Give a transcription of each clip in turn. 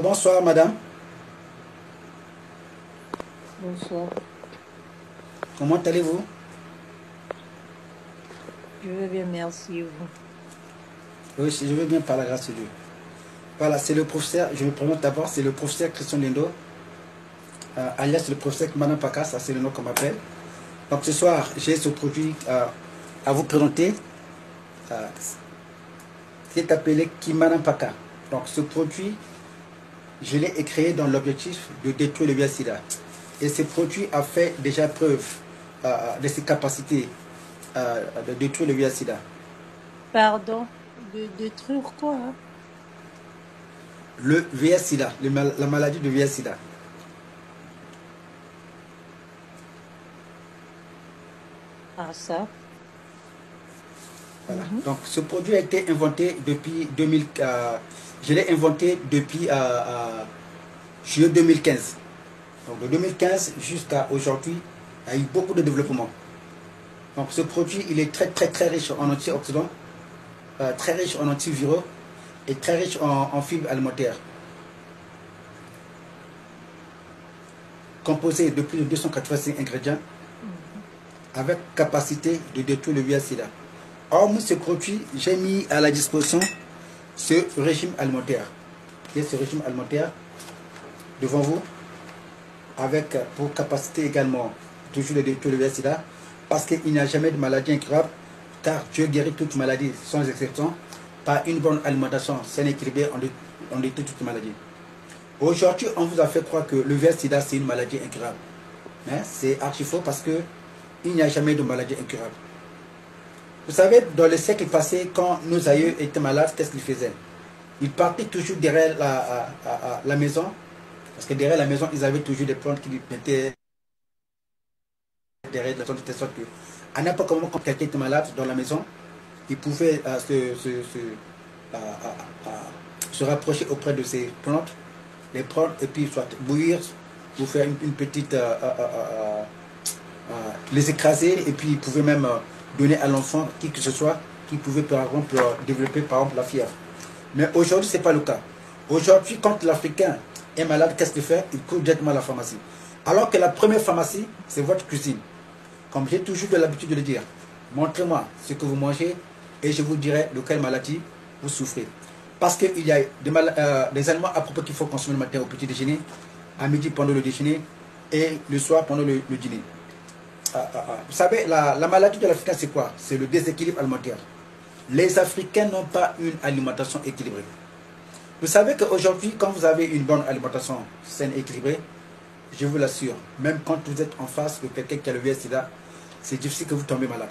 Bonsoir madame, Bonsoir. comment allez-vous? Je vais bien, merci vous. Oui, je vais bien par la grâce de Dieu. Voilà, c'est le professeur, je me présente d'abord, c'est le professeur Christian Lindo, alias le professeur Madame Paka, ça c'est le nom qu'on m'appelle. Donc ce soir, j'ai ce produit à vous présenter, euh, qui est appelé Kimana Paka. Donc ce produit, je l'ai créé dans l'objectif de détruire le VIH-Sida. Et ce produit a fait déjà preuve de ses capacités de détruire le VIH-Sida. Pardon, de détruire quoi, hein? Le VIH-Sida, la maladie de VIH-Sida. Ah, ça. Voilà. Mhm. Donc ce produit a été inventé depuis 2000. Je l'ai inventé depuis juillet 2015. Donc de 2015 jusqu'à aujourd'hui, il y a eu beaucoup de développement. Donc ce produit, il est très très très riche en antioxydants, très riche en antiviraux et très riche en fibres alimentaires. Composé de plus de 285 ingrédients Mhm. avec capacité de détruire le VIH-Sida. Hormis ce produit, j'ai mis à la disposition ce régime alimentaire. Et ce régime alimentaire devant vous, avec pour capacité également toujours de détruire le VIH-Sida, parce qu'il n'y a jamais de maladie incurable, car Dieu guérit toute maladie sans exception, par une bonne alimentation saine et équilibrée, on détruit toute maladie. Aujourd'hui, on vous a fait croire que le VIH-Sida c'est une maladie incurable. Mais c'est archi faux parce que il n'y a jamais de maladie incurable. Vous savez, dans les siècles passés, quand nos Mhm. aïeux étaient malades, qu'est-ce qu'ils faisaient? Ils partaient toujours derrière la maison, parce que derrière la maison, ils avaient toujours des plantes qui mettaient derrière la maison, de telle sorte que, à n'importe quel moment, quand quelqu'un était malade dans la maison, ils pouvaient se rapprocher auprès de ces plantes, les prendre et puis soit bouillir, ou faire une petite... les écraser et puis ils pouvaient même donner à l'enfant qui que ce soit qui pouvait par exemple développer par exemple la fièvre. Mais aujourd'hui, ce n'est pas le cas. Aujourd'hui, quand l'Africain est malade, qu'est-ce qu'il fait? Il court directement à la pharmacie. Alors que la première pharmacie, c'est votre cuisine. Comme j'ai toujours de l'habitude de le dire, montrez-moi ce que vous mangez et je vous dirai de quelle maladie vous souffrez. Parce qu'il y a des aliments à propos qu'il faut consommer le matin au petit déjeuner, à midi pendant le déjeuner et le soir pendant le dîner. Vous savez, la maladie de l'Africain, c'est quoi? C'est le déséquilibre alimentaire. Les Africains n'ont pas une alimentation équilibrée. Vous savez qu'aujourd'hui, quand vous avez une bonne alimentation saine et équilibrée, je vous l'assure, même quand vous êtes en face de quelqu'un qui a le VIH-Sida, c'est difficile que vous tombez malade.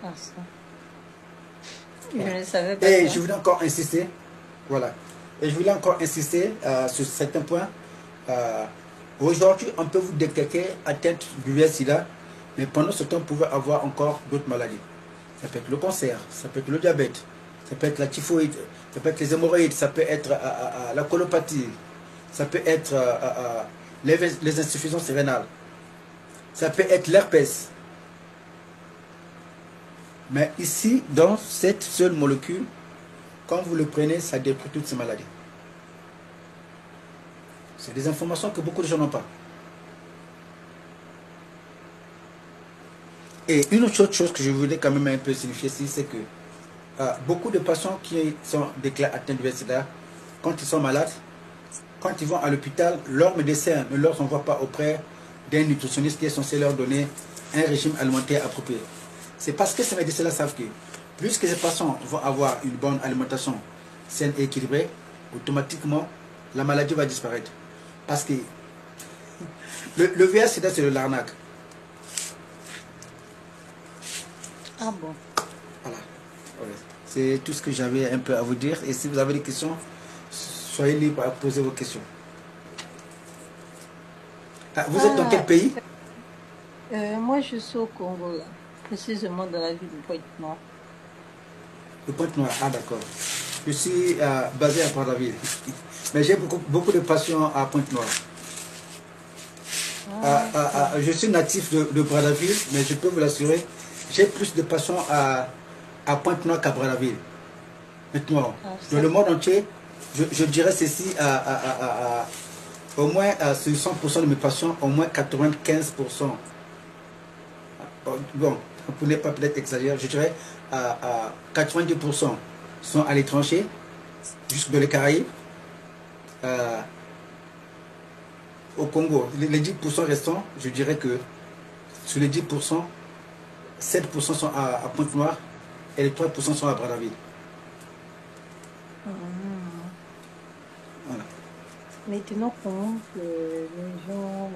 Ah, ça. Je Voilà. ne savais pas Et ça. je voulais encore insister, voilà. Et je voulais encore insister sur certains points. Euh, Aujourd'hui, on peut vous détecter atteinte du VIH-Sida, mais pendant ce temps, vous pouvez avoir encore d'autres maladies. Ça peut être le cancer, ça peut être le diabète, ça peut être la typhoïde, ça peut être les hémorroïdes, ça peut être la colopathie, ça peut être les insuffisances rénales, ça peut être l'herpès. Mais ici, dans cette seule molécule, quand vous le prenez, ça détruit toutes ces maladies. C'est des informations que beaucoup de gens n'ont pas. Et une autre chose que je voulais quand même un peu signifier ici, c'est que beaucoup de patients qui sont déclarés atteints du sida, quand ils sont malades, quand ils vont à l'hôpital, leur médecin ne leur envoie pas auprès d'un nutritionniste qui est censé leur donner un régime alimentaire approprié. C'est parce que ces médecins-là savent que plus que ces patients vont avoir une bonne alimentation saine et équilibrée, automatiquement, la maladie va disparaître. Parce que le VIH-Sida, c'est de l'arnaque. Ah bon. Voilà. Ouais. C'est tout ce que j'avais un peu à vous dire. Et si vous avez des questions, soyez libre à poser vos questions. Ah, vous êtes dans quel Ah, pays? moi, je suis au Congo, là. Précisément dans la ville de Pointe-Noire. Le Pointe-Noire. Ah, d'accord. Je suis basé à Brazzaville. Mais j'ai beaucoup de passion à Pointe-Noire. Ah, ok. Je suis natif de Brazzaville, mais je peux vous l'assurer, j'ai plus de passion à Pointe-Noire qu'à Brazzaville. Maintenant, Ah, dans ça, le monde entier, je dirais ceci au moins sur 100% de mes patients, au moins 95%. Bon, pour ne pas peut-être exagérer, je dirais à 90% sont à l'étranger, jusque dans les Caraïbes. Euh, Au Congo, les 10% restants, je dirais que sur les 10%, 7% sont à Pointe-Noire et les 3% sont à Brazzaville. hum. Voilà. Maintenant, comment que les gens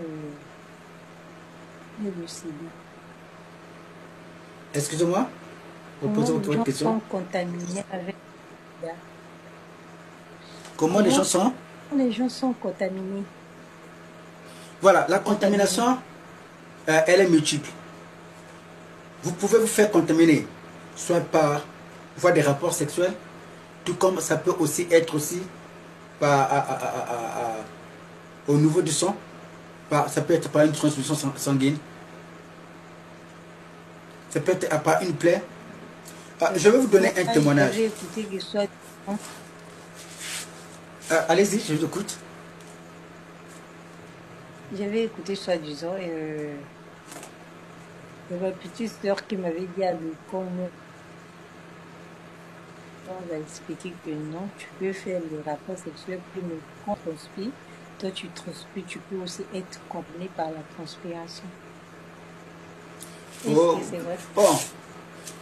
aient le sida? Excusez-moi, Comment reposez les votre gens question. sont contaminés avec le sida? Comment les gens Comment sont? les gens sont contaminés? Voilà, la Contaminés. contamination, elle est multiple. Vous pouvez vous faire contaminer, soit par voie des rapports sexuels, tout comme ça peut aussi être aussi par, au niveau du sang, ça peut être par une transfusion sanguine, ça peut être par une plaie. Je vais vous donner Moi, un témoignage. j'avais écouté que soit Allez-y, je vous écoute. j'avais écouté soi-disant ma petite sœur qui m'avait dit à l'école, on va expliquer que non, tu peux faire les rapports sexuels, puis mais quand on transpire, toi tu transpires, tu peux aussi être contaminé par la transpiration. Est-ce Oh, que c'est vrai? oh,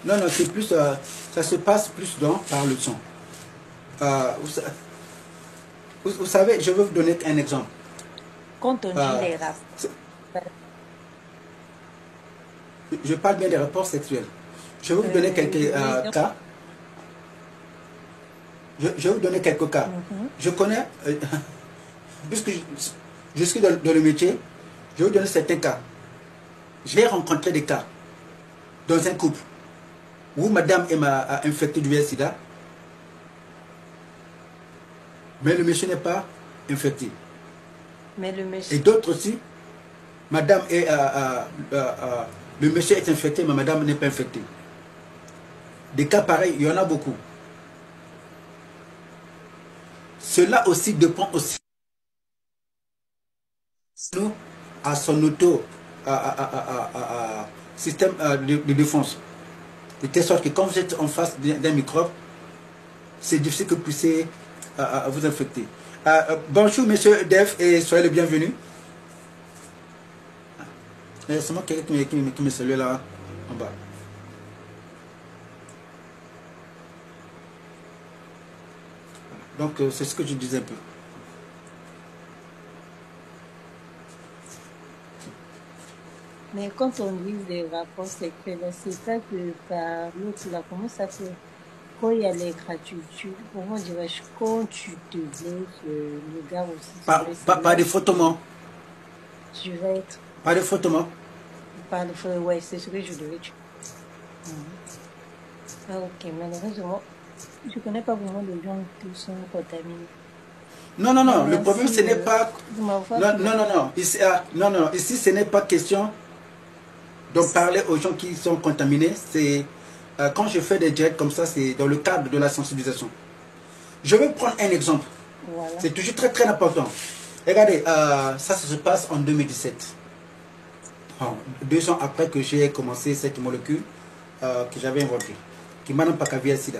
non, non, c'est plus, ça se passe plus par le sang. Vous, vous savez, je vais vous donner un exemple. Quand on dit Euh, les rapports, je parle bien des rapports sexuels. Je vais vous donner quelques je voulais dire, cas. Je vais vous donner quelques cas. mhm. Je connais, puisque je suis dans le métier, je vais vous donner certains cas. J'ai rencontré des cas dans un couple où madame a infecté du VIH-Sida, mais le monsieur n'est pas infecté. Mais le Et monsieur, d'autres aussi, madame est, le monsieur est infecté, mais madame n'est pas infectée. Des cas pareils, il y en a beaucoup. Cela aussi dépend aussi à son auto système de défense. De telle sorte que quand vous êtes en face d'un microbe, c'est difficile que vous puissiez vous infecter. Bonjour monsieur Def et soyez le bienvenu. C'est moi quelqu'un qui me salue là en bas. Donc c'est ce que je disais un peu. mais quand on dit des rapports sexuels, c'est ça que par l'autre là, comment ça fait? Quand il y a les gratitudes, comment dirais-je, quand tu te blesses, le gars aussi se blesse, c'est Pas là de où frottement. tu vas être Pas de frottement. par le feu. Ouais, c'est ce que je devais dire. Mhm. Ah, ok, malheureusement, je connais pas vraiment de gens qui sont contaminés. Non, non, Mais non. Le problème, merci ce n'est pas... de m'avoir Non, non, non, non. Ici, non, non. Ici, ce n'est pas question de parler aux gens qui sont contaminés. C'est quand je fais des directs comme ça, c'est dans le cadre de la sensibilisation. Je vais prendre un exemple. Voilà. C'est toujours très, très important. Regardez, ça se passe en 2017. Bon, 2 ans après que j'ai commencé cette molécule que j'avais inventée, qui m'a pas qu'à VIH-Sida,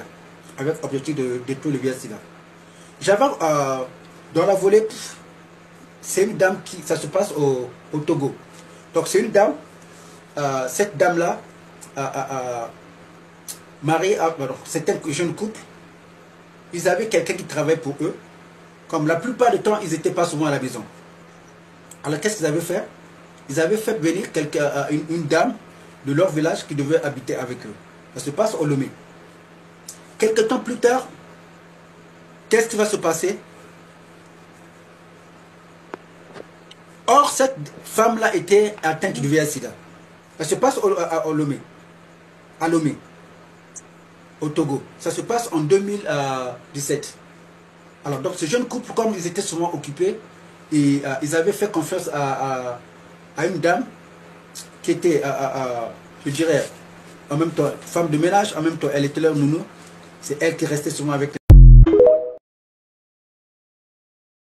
avec l'objectif de détruire le VIH-Sida. J'avais dans la volée, c'est une dame qui, ça se passe au Togo. Donc c'est une dame, cette dame-là, mariée, c'est un jeune couple, ils avaient quelqu'un qui travaillait pour eux. Comme la plupart du temps, ils n'étaient pas souvent à la maison. Alors qu'est-ce qu'ils avaient fait? Ils avaient fait venir une dame de leur village qui devait habiter avec eux. Ça se passe au Lomé. Quelque temps plus tard, qu'est-ce qui va se passer? Or, cette femme-là était atteinte du VIH-Sida. Ça se passe au Lomé, à Lomé, au Togo. Ça se passe en 2017. Alors, donc, ce jeune couple, comme ils étaient souvent occupés, et, ils avaient fait confiance à une dame qui était, je dirais, en même temps, femme de ménage, en même temps, elle était leur nounou. C'est elle qui restait souvent avec